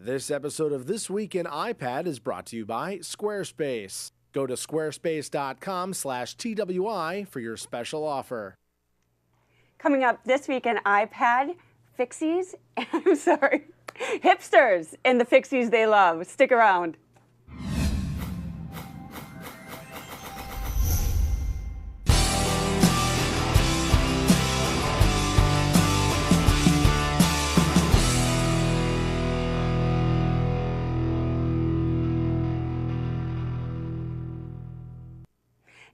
This episode of This Week in iPad is brought to you by Squarespace. Go to squarespace.com/TWI for your special offer. Coming up this week in iPad, Fixies, hipsters and the Fixies they love. Stick around.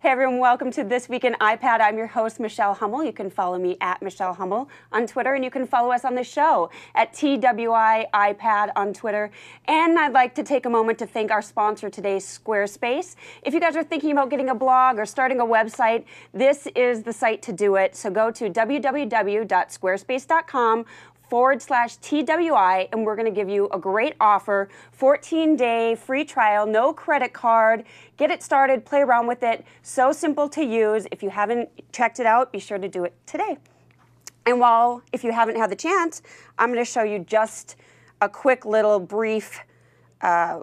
Hey everyone, welcome to This Week in iPad. I'm your host, Michelle Hummel. You can follow me at Michelle Hummel on Twitter, and you can follow us on the show at TWI iPad on Twitter. And I'd like to take a moment to thank our sponsor today, Squarespace. If you guys are thinking about getting a blog or starting a website, this is the site to do it. So go to www.squarespace.com/TWI, and we're going to give you a great offer, 14-day free trial, no credit card. Get it started, play around with it. So simple to use. If you haven't checked it out, be sure to do it today. And if you haven't had the chance, I'm going to show you just a quick little brief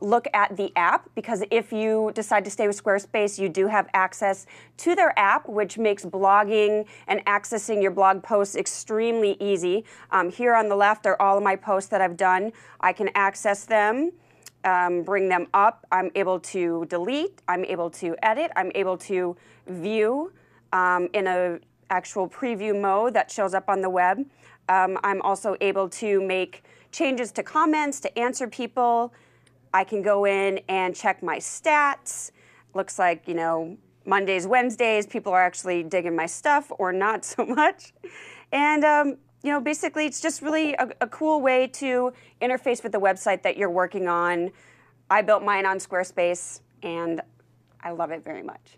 look at the app, because if you decide to stay with Squarespace, you do have access to their app, which makes blogging and accessing your blog posts extremely easy. Here on the left are all of my posts that I've done. I can access them, bring them up. I'm able to delete. I'm able to edit. I'm able to view in a actual preview mode that shows up on the web. I'm also able to make changes to comments, to answer people. I can go in and check my stats. Looks like, Mondays, Wednesdays, people are actually digging my stuff or not so much. And, basically it's just really a cool way to interface with the website that you're working on. I built mine on Squarespace and I love it very much.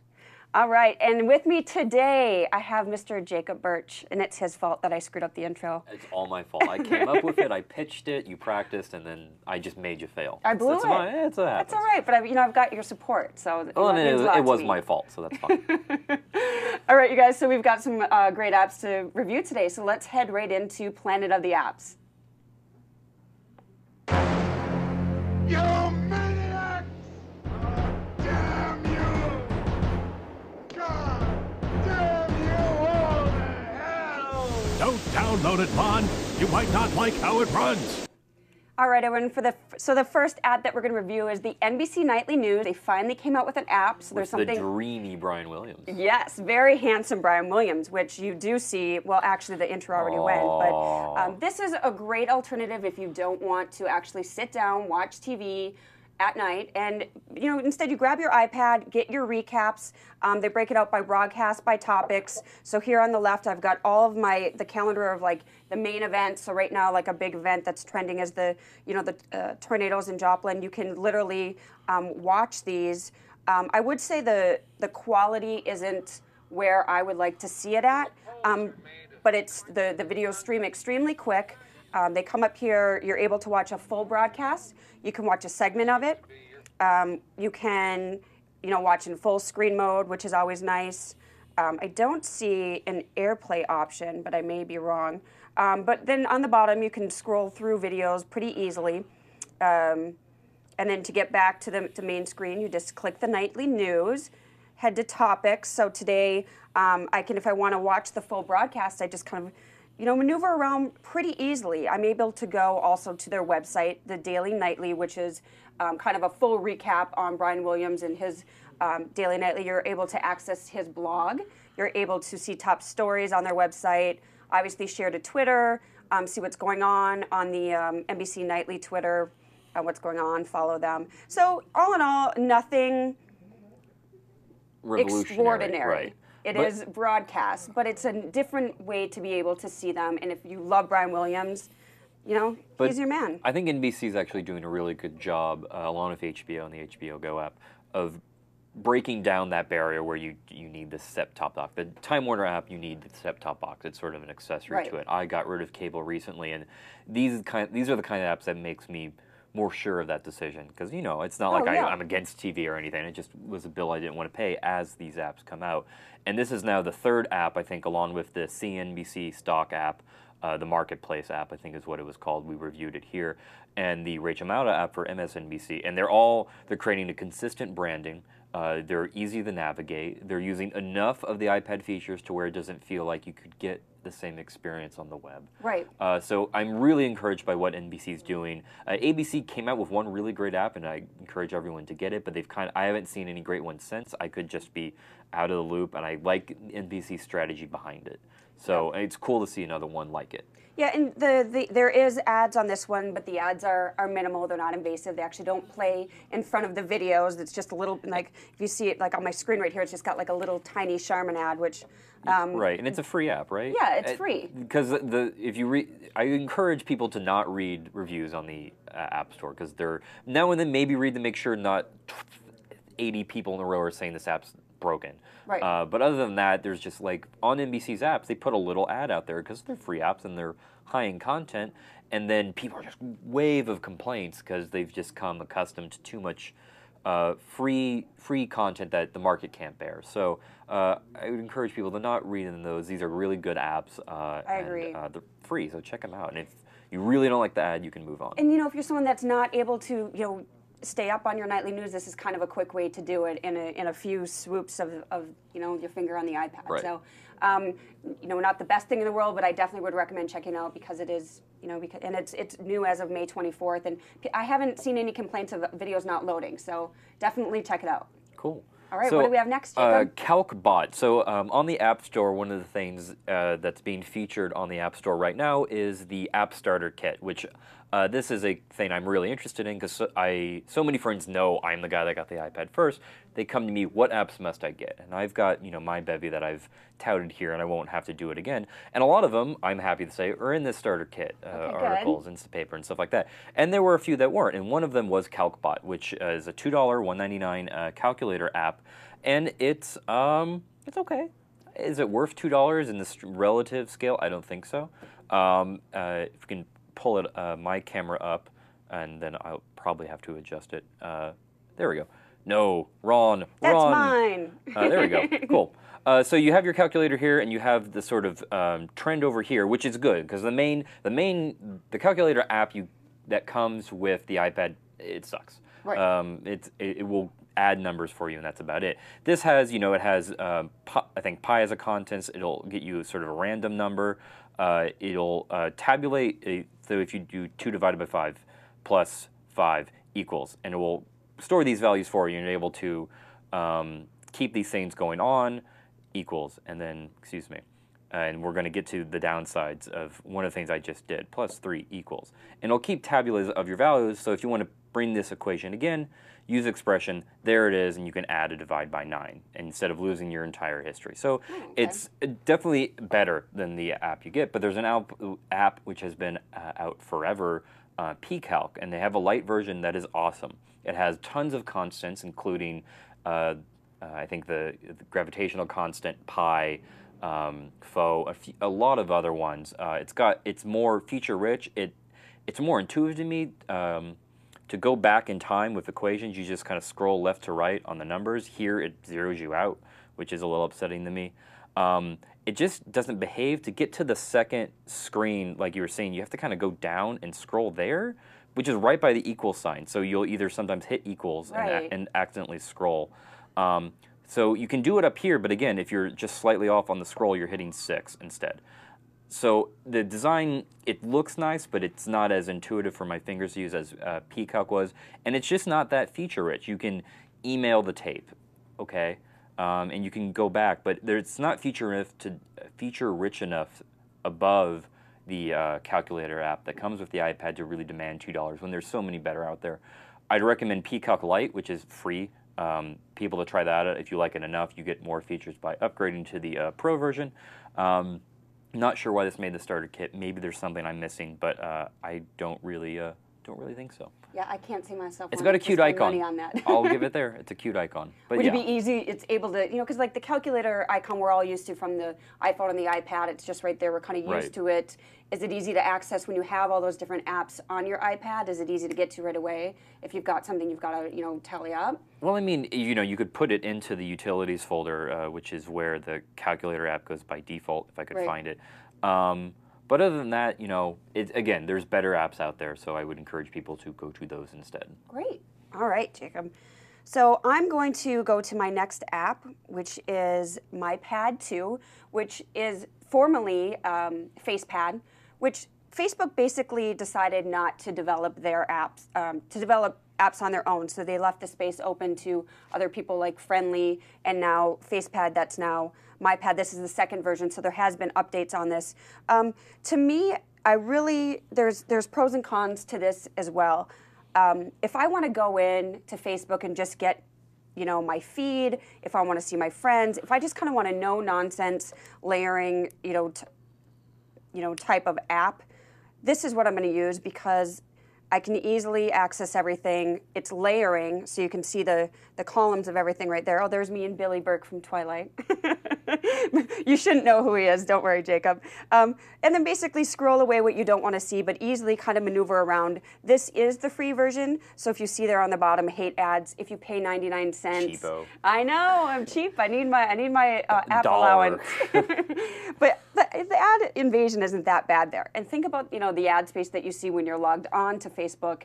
All right, and with me today, I have Mr. Jacob Birch, and it's his fault that I screwed up the intro. It's all my fault. I came up with it, I pitched it, you practiced, and then I just made you fail. I blew it. It's what happens. That's all right, but I've got your support, so it was my fault, so that's fine. All right, you guys, so we've got some great apps to review today, so let's head right into Planet of the Apps. You maniacs! Damn you! God damn you all to hell! Don't download it, Lon. You might not like how it runs. All right, everyone. So the first app that we're going to review is the NBC Nightly News. They finally came out with an app. So there's something. The dreamy Brian Williams. Yes, very handsome Brian Williams, which you do see. Well, actually, the intro already went. But this is a great alternative if you don't want to actually sit down, watch TV at night, and instead you grab your iPad, get your recaps. They break it out by broadcast, by topics. So here on the left, I've got all of the calendar of the main events. So right now, a big event that's trending is the tornadoes in Joplin. You can literally watch these. I would say the quality isn't where I would like to see it at, but it's the videos stream extremely quick. They come up here, you're able to watch a full broadcast. You can watch a segment of it. You can, watch in full screen mode, which is always nice. I don't see an AirPlay option, but I may be wrong. But then on the bottom, you can scroll through videos pretty easily. And then to get back to the main screen, you just click the nightly news, head to topics. So today, if I want to watch the full broadcast, I just kind of maneuver around pretty easily. I'm able to go also to their website, the Daily Nightly, which is kind of a full recap on Brian Williams and his Daily Nightly. You're able to access his blog. You're able to see top stories on their website, obviously share to Twitter, see what's going on the NBC Nightly Twitter, what's going on, follow them. So all in all, nothing extraordinary. Right. It is broadcast, but it's a different way to be able to see them. And if you love Brian Williams, he's your man. I think NBC is actually doing a really good job, along with HBO and the HBO Go app, of breaking down that barrier where you need the set-top box. The Time Warner app, you need the set-top box. It's sort of an accessory to it. I got rid of cable recently, and these are the kind of apps that makes me more sure of that decision, because it's not I'm against TV or anything. It just was a bill I didn't want to pay as these apps come out. And this is now the third app, I think, along with the CNBC stock app, The Marketplace app, I think is what it was called. We reviewed it here. And the Rachel Maddow app for MSNBC. And they're creating a consistent branding. They're easy to navigate. They're using enough of the iPad features to where it doesn't feel like you could get the same experience on the web. Right. So I'm really encouraged by what NBC is doing. ABC came out with one really great app, and I encourage everyone to get it. But I haven't seen any great ones since. I could just be out of the loop, and I like NBC's strategy behind it. So it's cool to see another one like it. Yeah, and there is ads on this one, but the ads are minimal. They're not invasive. They actually don't play in front of the videos. It's just a little, like, if you see it like on my screen right here, it's just got like a little tiny Charmin ad, which... right, and it's a free app, right? Yeah, it's free. Because if you I encourage people to not read reviews on the App Store, because they're, now and then maybe read to make sure not 80 people in a row are saying this app's broken. Right. But other than that, there's just like, on NBC's apps, they put a little ad out there because they're free apps and they're high in content, and then people are just wave of complaints because they've just come accustomed to too much free content that the market can't bear. So I would encourage people to not read in those. These are really good apps. I agree. And, they're free, so check them out. And if you really don't like the ad, you can move on. And you know, if you're someone that's not able to, you know, stay up on your nightly news, this is kind of a quick way to do it in a few swoops of you know, your finger on the iPad. Right. So, you know, not the best thing in the world, but I definitely would recommend checking out because it is, you know, and it's new as of May 24th, and I haven't seen any complaints of videos not loading. So definitely check it out. Cool. All right, so, what do we have next, Jacob? Calcbot. So on the App Store, one of the things that's being featured on the App Store right now is the App Starter Kit, which this is a thing I'm really interested in because so many friends know I'm the guy that got the iPad first. They come to me, what apps must I get? And I've got, you know, my bevy that I've touted here, and I won't have to do it again. And a lot of them, I'm happy to say, are in this starter kit, articles, Instapaper, and stuff like that. And there were a few that weren't, and one of them was Calcbot, which is a $2, $1.99 calculator app, and it's okay. Is it worth $2 in this relative scale? I don't think so. If we can pull it, my camera up, and then I'll probably have to adjust it. There we go. No, wrong. That's mine. There we go. Cool. So you have your calculator here, and you have the sort of trend over here, which is good because the calculator app that comes with the iPad, it sucks. Right. It will add numbers for you, and that's about it. This has, you know, it has I think pi as a contents. It'll get you sort of a random number. It'll tabulate. So if you do 2 divided by 5 plus 5 equals, and it will store these values for you, and you're able to keep these things going on, equals, and then, excuse me, and we're going to get to the downsides of one of the things I just did, plus 3 equals. And it'll keep tabulas of your values, so if you want to bring this equation again, use expression, there it is, and you can add a divide by 9 instead of losing your entire history. So it's definitely better than the app you get, but there's an app which has been out forever, pCalc, and they have a light version that is awesome. It has tons of constants, including I think the gravitational constant, pi, pho, a lot of other ones. It's more feature rich. It's more intuitive to me. To go back in time with equations, you just kind of scroll left to right on the numbers. Here it zeroes you out, which is a little upsetting to me. It just doesn't behave. To get to the second screen, like you were saying, you have to kind of go down and scroll there, which is right by the equal sign. So you'll either sometimes hit equals and accidentally scroll. So you can do it up here, but again, if you're just slightly off on the scroll, you're hitting 6 instead. So the design, it looks nice, but it's not as intuitive for my fingers to use as pCalc was, and it's just not that feature-rich. You can email the tape, okay, and you can go back, but it's not feature-rich enough above the calculator app that comes with the iPad to really demand $2 when there's so many better out there. I'd recommend pCalc Lite, which is free. People to try that out. If you like it enough, you get more features by upgrading to the Pro version. Not sure why this made the starter kit. Maybe there's something I'm missing, but I don't really think so. Yeah, I can't see myself. It's got a cute icon. Money on that. I'll give it there. It's a cute icon. But would it be easy? It's able to, you know, because like the calculator icon we're all used to from the iPhone and the iPad. It's just right there. We're kind of used to it. Is it easy to access when you have all those different apps on your iPad? Is it easy to get to right away? If you've got something you've got to, you know, tally up. Well, I mean, you know, you could put it into the utilities folder, which is where the calculator app goes by default, if I could find it. But But other than that, you know, again, there's better apps out there, so I would encourage people to go to those instead. Great. All right, Jacob. So I'm going to go to my next app, which is MyPad2, which is formerly FacePad, which Facebook basically decided not to develop their apps, on their own. So they left the space open to other people like Friendly, and now FacePad, that's now MyPad. This is the second version, so there has been updates on this. To me, there's pros and cons to this as well. If I want to go in to Facebook and just get, you know, my feed, if I want to see my friends, if I just kind of want a no-nonsense layering, type of app, this is what I'm going to use because I can easily access everything. It's layering, so you can see the columns of everything right there. Oh, there's me and Billy Burke from Twilight. You shouldn't know who he is. Don't worry, Jacob. And then basically scroll away what you don't want to see, but easily kind of maneuver around. This is the free version, so if you see there on the bottom, hate ads, if you pay 99 cents. Cheapo. I know, I'm cheap. I need my app Dollar. allowance. But the ad invasion isn't that bad there. And think about, the ad space that you see when you're logged on to Facebook.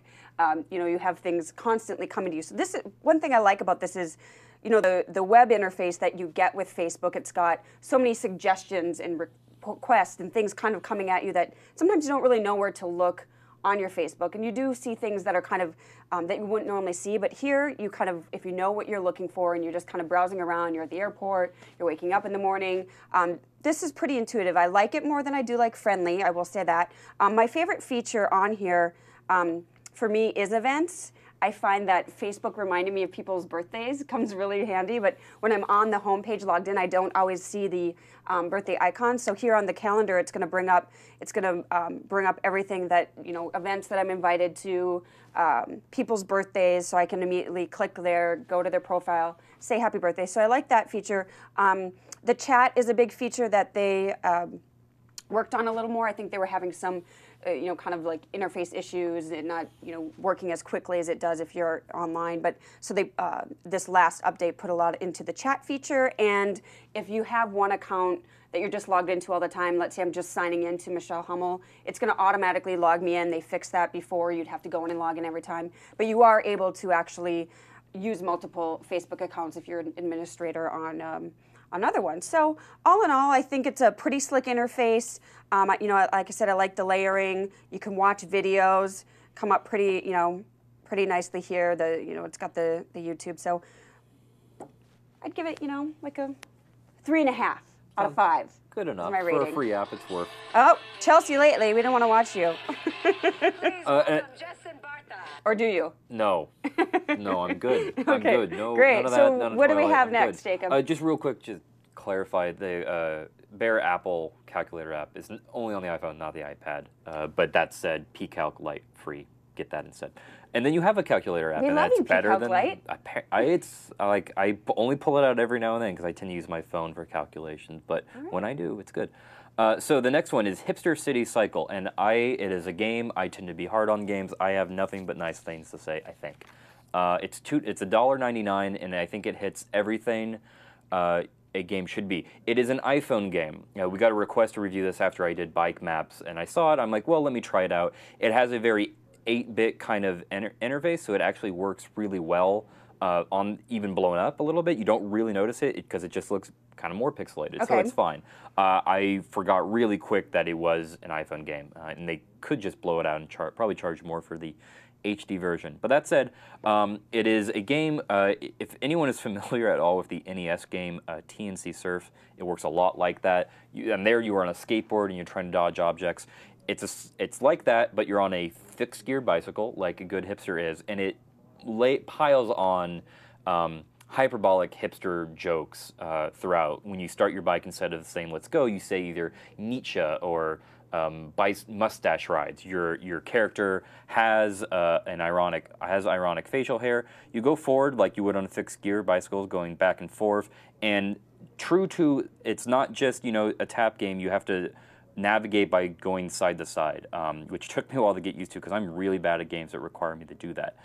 You have things constantly coming to you. So this is one thing I like about this is, the web interface that you get with Facebook. It's got so many suggestions and requests and things kind of coming at you that sometimes you don't really know where to look on your Facebook. And you do see things that are kind of, that you wouldn't normally see. But here, you kind of, if you know what you're looking for and you're just kind of browsing around, you're at the airport, you're waking up in the morning, this is pretty intuitive. I like it more than I do like Friendly, I will say that. My favorite feature on here, for me, is events. I find that Facebook reminding me of people's birthdays comes really handy, but when I'm on the homepage logged in, I don't always see the birthday icon. So here on the calendar, it's going to bring up everything that, events that I'm invited to, people's birthdays, so I can immediately click there, go to their profile, say happy birthday. So I like that feature. The chat is a big feature that they worked on a little more. I think they were having some kind of like interface issues and not, working as quickly as it does if you're online. But so they, this last update put a lot into the chat feature. And if you have one account that you're just logged into all the time, let's say I'm just signing in to Michelle Hummel, it's going to automatically log me in. They fixed that before. You'd have to go in and log in every time. But you are able to actually use multiple Facebook accounts if you're an administrator on another one. So all in all, I think it's a pretty slick interface. Like I said, I like the layering. You can watch videos, come up pretty nicely here. It's got the YouTube. So I'd give it, like a 3.5 out of 5. Good enough. My For rating. a free app, it's worth. Oh, Chelsea lately, we don't want to watch you. Or do you? No. No, I'm good. I'm Okay, good. No, great. none of that. So none of what do we Twilight. have I'm next, good. Jacob? Just real quick, just clarify the Bare Apple calculator app is only on the iPhone, not the iPad. But that said, pCalc Lite free. Get that instead. And then you have a calculator app, We and love that's you, better pCalc than. Lite. I only pull it out every now and then because I tend to use my phone for calculations. But when I do, it's good. So the next one is Hipster City Cycle, and it is a game. I tend to be hard on games. I have nothing but nice things to say, I think. It's $1.99, and I think it hits everything a game should be. It is an iPhone game. We got a request to review this after I did bike maps, and I saw it. I'm like, well, let me try it out. It has a very 8-bit kind of interface, so it actually works really well on even blown up a little bit. You don't really notice it because it just looks kind of more pixelated, so it's fine. I forgot really quick that it was an iPhone game, and they could just blow it out and probably charge more for the HD version. But that said, it is a game, if anyone is familiar at all with the NES game TNC Surf, it works a lot like that. And there you are on a skateboard and you're trying to dodge objects. It's like that, but you're on a fixed gear bicycle, like a good hipster is, and it piles on hyperbolic hipster jokes throughout. When you start your bike, instead of saying "let's go," you say either Nietzsche or mustache rides. Your character has ironic facial hair. You go forward like you would on a fixed gear bicycle, going back and forth. And true to, it's not just a tap game. You have to navigate by going side to side, which took me a while to get used to because I'm really bad at games that require me to do that.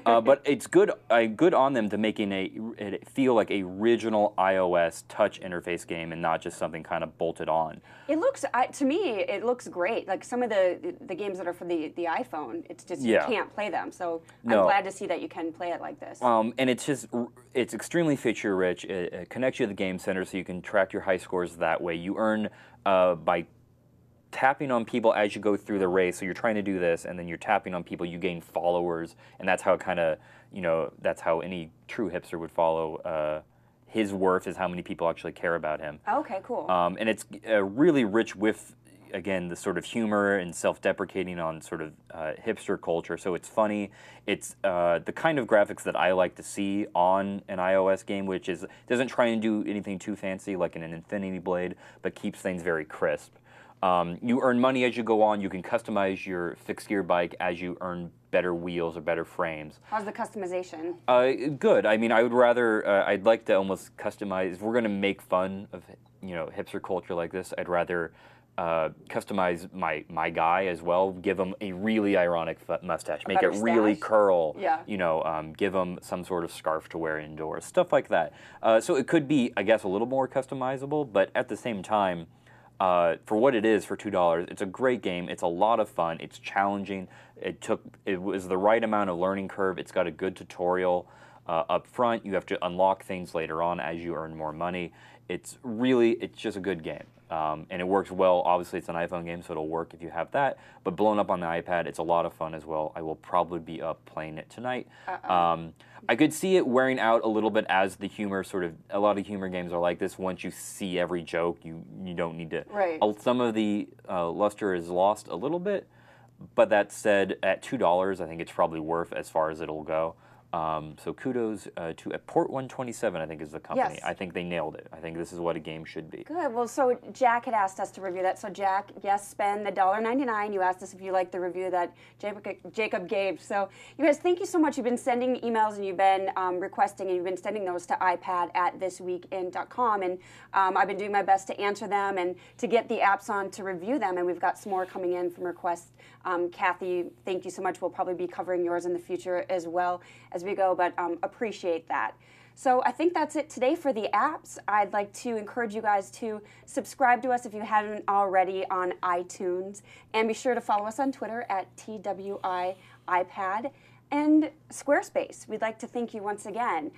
But it's good on them to making it feel like a original iOS touch interface game and not just something kind of bolted on. It looks, to me, it looks great. Like some of the games that are for the iPhone, it's just you can't play them. So I'm glad to see that you can play it like this. And it's extremely feature rich. It connects you to the game center so you can track your high scores that way. You earn by tapping on people as you go through the race. So you're trying to do this, and then you're tapping on people. You gain followers, and that's how kind of that's how any true hipster would follow. His worth is how many people actually care about him. Okay, cool. And it's really rich with, again, the sort of humor and self-deprecating on sort of hipster culture. So it's funny. It's the kind of graphics that I like to see on an iOS game, which doesn't try and do anything too fancy like in an Infinity Blade, but keeps things very crisp. You earn money as you go on. You can customize your fixed gear bike as you earn better wheels or better frames. How's the customization? Good. I mean, I would rather. I'd like to almost customize. If we're going to make fun of hipster culture like this, I'd rather customize my guy as well. Give him a really ironic mustache. Make it really curl. Yeah. Give him some sort of scarf to wear indoors. Stuff like that. So it could be, I guess, a little more customizable, but at the same time. For what it is, for $2, it's a great game. It's a lot of fun. It's challenging. It was the right amount of learning curve. It's got a good tutorial up front. You have to unlock things later on as you earn more money. It's just a good game. And it works well. Obviously, it's an iPhone game, so it'll work if you have that. But blown up on the iPad, it's a lot of fun as well. I will probably be up playing it tonight. I could see it wearing out a little bit as the humor a lot of humor games are like this. Once you see every joke, you don't need to. Right. Some of the luster is lost a little bit, but that said, at $2, I think it's probably worth as far as it'll go. So kudos to Port 127, I think is the company. Yes. I think they nailed it. I think this is what a game should be. Good. Well, so Jack had asked us to review that. So Jack, yes, spend the $1.99. You asked us if you liked the review that Jacob gave. So you guys, thank you so much. You've been sending emails and you've been requesting, and you've been sending those to iPad@thisweekin.com. And I've been doing my best to answer them and to get the apps on to review them. And we've got some more coming in from requests. Kathy, thank you so much. We'll probably be covering yours in the future as well as we go, but appreciate that. So I think that's it today for the apps. I'd like to encourage you guys to subscribe to us if you haven't already on iTunes, and be sure to follow us on Twitter at TWIiPad and Squarespace. We'd like to thank you once again.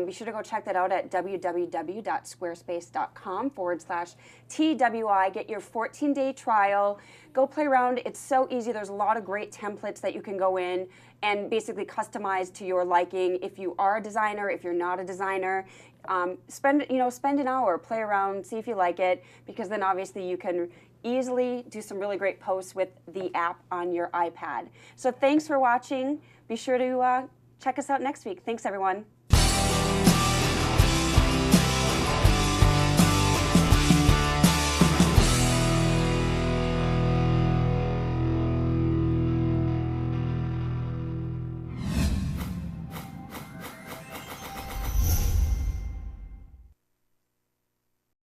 Be sure to go check that out at www.squarespace.com/TWI. Get your 14-day trial. Go play around. It's so easy. There's a lot of great templates that you can go in and basically customize to your liking. If you are a designer, if you're not a designer, spend an hour, play around, see if you like it, because then obviously you can easily do some really great posts with the app on your iPad. So thanks for watching. Be sure to check us out next week. Thanks, everyone.